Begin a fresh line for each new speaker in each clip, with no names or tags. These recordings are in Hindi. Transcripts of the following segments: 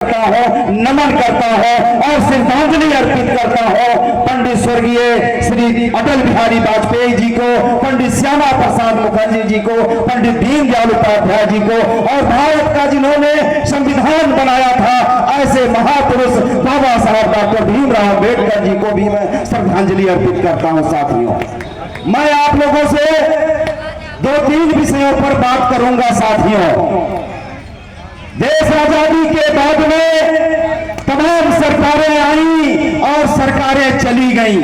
करता हूँ, नमन करता हूँ और श्रद्धांजलि अर्पित करता हूँ पंडित स्वर्गीय श्री अटल बिहारी वाजपेयी जी को, पंडित श्यामा प्रसाद मुखर्जी जी को, पंडित दीनदयाल उपाध्याय जी को और भारत का जिन्होंने संविधान बनाया था ऐसे महापुरुष बाबा साहब डॉक्टर भीमराव अम्बेडकर जी को भी मैं श्रद्धांजलि अर्पित करता हूँ। साथियों, मैं आप लोगों से 2-3 विषयों पर बात करूंगा। साथियों, देश आजादी के बाद में तमाम सरकारें आई और सरकारें चली गईं,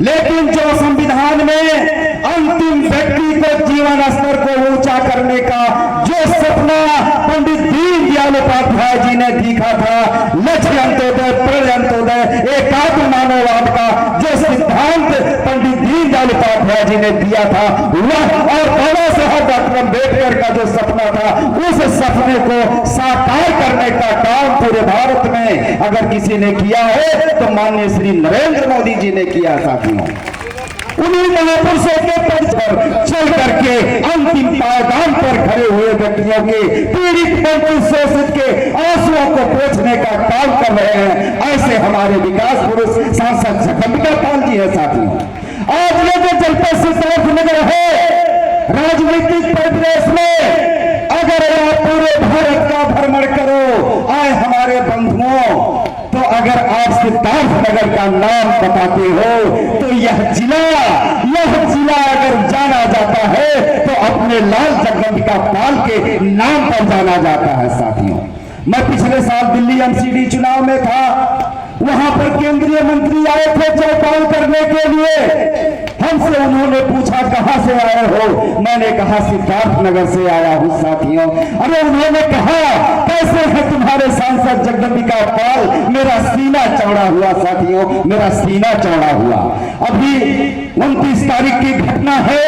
लेकिन जो संविधान में अंतिम व्यक्ति को जीवन स्तर को ऊंचा करने का जो सपना पंडित दीनदयाल उपाध्याय जी ने देखा था, लक्ष्य अंत्योदय प्रण अंत्योदय एकात्म मानववाद का जो सिद्धांत पंडित दीनदयाल उपाध्याय जी ने दिया था, वह और बाबा साहब डॉक्टर अम्बेडकर का जो सपना था, उस सपने को साकार करने का काम पूरे भारत में अगर किसी ने किया है तो माननीय श्री नरेंद्र मोदी जी ने किया। साथियों, उन्हीं महापुरुषों के पद पर चल करके अंतिम पायदान पर खड़े हुए व्यक्तियों के पीड़ित वंचित शोषित के आंसुओं को पोंछने का काम कर रहे हैं, ऐसे हमारे विकास पुरुष सांसद जगदम्बिका पाल जी है। साथियों, आज ये जो जनपद सिद्धार्थनगर है, राजनीतिक परिवेश में अगर आप पूरे भारत का भ्रमण करो आए हमारे बंधुओं, तो अगर आप सिद्धार्थनगर का नाम बताते हो तो यह जिला अगर जाना जाता है तो अपने लाल जगदम्बिका पाल के नाम पर जाना जाता है। साथियों, मैं पिछले साल दिल्ली एमसीडी चुनाव में था, वहां पर केंद्रीय मंत्री आए थे चौपाल करने के लिए। हमसे उन्होंने पूछा कहां से आए हो, मैंने कहा सिद्धार्थनगर से आया हूं। साथियों, अरे उन्होंने कहा कैसे है तुम्हारे सांसद जगदम्बिका पाल, मेरा सीना चौड़ा हुआ। साथियों, मेरा सीना चौड़ा हुआ। अभी 29 तारीख की घटना है,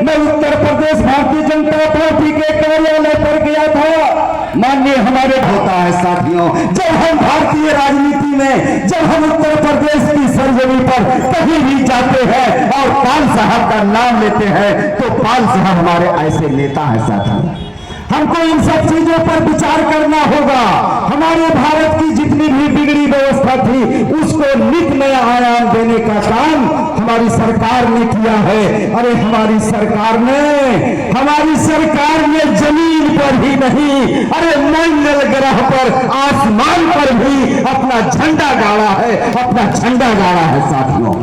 मैं उत्तर प्रदेश भारतीय जनता पार्टी के कार्यालय पर गया था। माननीय हमारे होता है। साथियों, जब हम भारतीय राजनीति में, जब हम उत्तर प्रदेश की सरजमी पर कहीं भी जाते हैं और पाल साहब का नाम लेते हैं तो पाल साहब हमारे ऐसे नेता है। साथियों, हमको इन सब चीजों पर विचार करना होगा। हमारे भारत की जितनी भी बिगड़ी व्यवस्था थी उसको नित नया आयाम देने का काम हमारी सरकार ने किया है। अरे हमारी सरकार ने जमीन पर ही नहीं, अरे मंगल ग्रह पर, आसमान पर भी अपना झंडा गाड़ा है, अपना झंडा गाड़ा है। साथियों,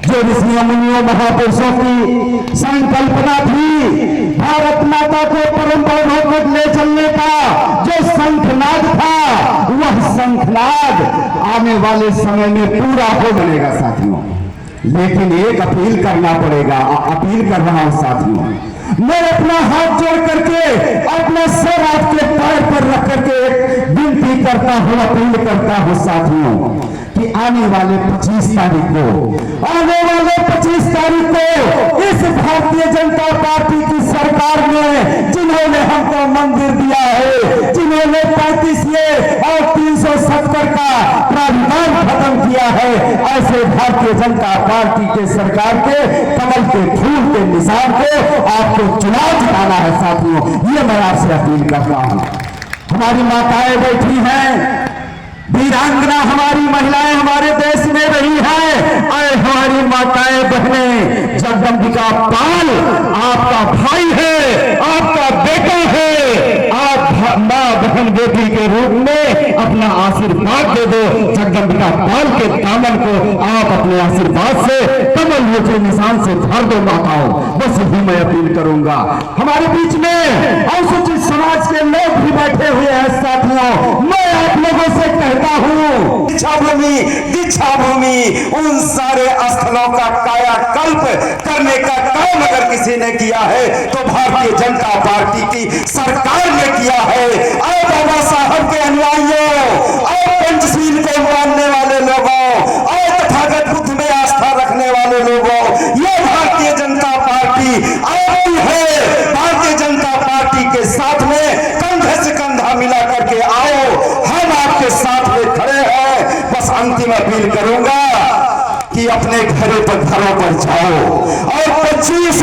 जो ऋषियों मुनियों महापुरुषों की संकल्पना थी भारत माता को परम वैभव ले चलने का, जो शंखनाद था, वह शंखनाद आने वाले समय में पूरा हो बनेगा। साथियों, लेकिन एक अपील करना पड़ेगा, अपील कर रहा हूं। साथियों, मैं अपना हाथ जोड़ करके अपना सर आपके पैर पर रख करके विनती करता हूं, अपील करता हूं। साथियों, कि आने वाले 25 तारीख को इस भारतीय जनता पार्टी की सरकार ने जिन्होंने हमको मंदिर दिया है, जिन्होंने 35 और 370 का प्रावधान खत्म किया है, ऐसे भारतीय जनता पार्टी के सरकार के कमल के फूल के निशान को आपको चुनाव जिताना है। साथियों, ये मैं आपसे अपील करता हूं। हमारी माताएं बैठी हैं, वीरांगना हमारी महिलाएं हमारे देश में रही हैं। अरे हमारी माताएं बहनें, जगदम्बिका पाल आपका भाई है, आपका बेटा है। आप मां बहन बेटी के रूप में अपना आशीर्वाद दे दो। जगदम्बिका पाल के दामन को आप अपने आशीर्वाद से कमल के निशान से भर दो। माताओं, बस यही मैं अपील करूंगा। हमारे बीच में अनुसूचित समाज के लोग भी बैठे हुए हैं। साथियों, मैं आप लोगों से कहता हूं, दीक्षा भूमि उन सारे स्थलों का कायाकल्प करने का काम अगर किसी ने किया है तो भारतीय जनता पार्टी की सरकार ने किया है। और बाबा साहब के अनुयायियों, और पंचशील को मानने वाले लोगों, और तथागत बुद्ध में आस्था रखने वाले लोगों, ये भारतीय जनता पार्टी आती है। भारतीय जनता पार्टी के साथ में कंधे से कंधा मिला करके आओ, हम आपके साथ में खड़े हैं। बस अंतिम अपील करूंगा कि अपने घरों पर जाओ और 25